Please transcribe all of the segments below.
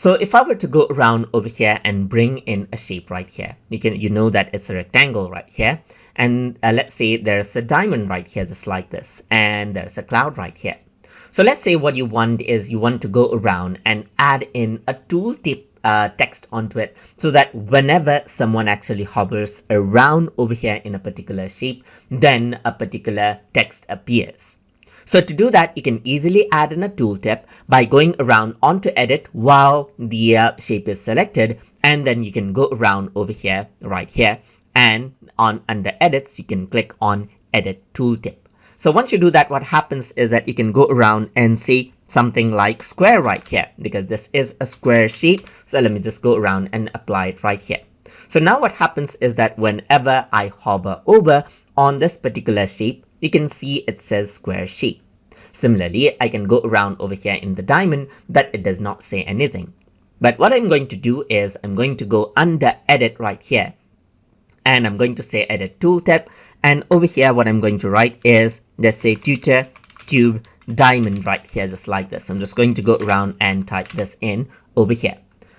So if I were to go around over here and bring in a shape right here, you know that it's a rectangle right here. And let's say there's a diamond right here, just like this. And there's a cloud right here. So let's say what you want is you want to go around and add in a tooltip text onto it, so that whenever someone actually hovers around over here in a particular shape, then a particular text appears. So to do that, you can easily add in a tooltip by going around onto edit while the shape is selected, and then you can go around over here, right here, and under edits, you can click on edit tooltip. So once you do that, what happens is that you can go around and say something like square right here, because this is a square shape. So let me just go around and apply it right here. So now what happens is that whenever I hover over on this particular shape, you can see it says square shape. Similarly, I can go around over here in the diamond, but it does not say anything. But what I'm going to do is I'm going to go under edit right here, and I'm going to say edit tooltip. And over here, what I'm going to write is, let's say tutor cube diamond right here, just like this. So I'm just going to go around and type this in over here.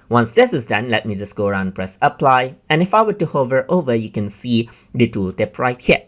Once this is done, let me just go around and press apply. And if I were to hover over, you can see the tooltip right here.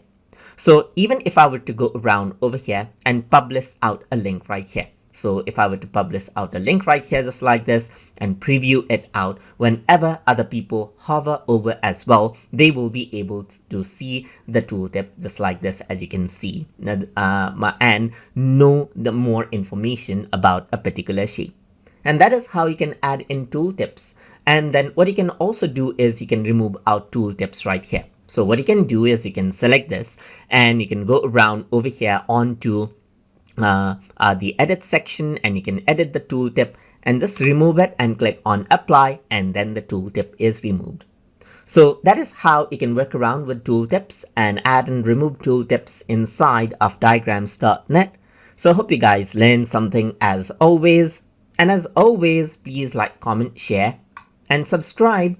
So even if I were to go around over here and publish out a link right here. So if I were to publish out a link right here, just like this, and preview it out, whenever other people hover over as well, they will be able to see the tooltip just like this, as you can see, and know the more information about a particular shape. And that is how you can add in tooltips. And then what you can also do is you can remove out tooltips right here. So what you can do is you can select this and you can go around over here onto the edit section, and you can edit the tooltip and just remove it and click on apply, and then the tooltip is removed. So that is how you can work around with tooltips and add and remove tooltips inside of diagrams.net. So I hope you guys learned something as always. And as always, please like, comment, share, and subscribe.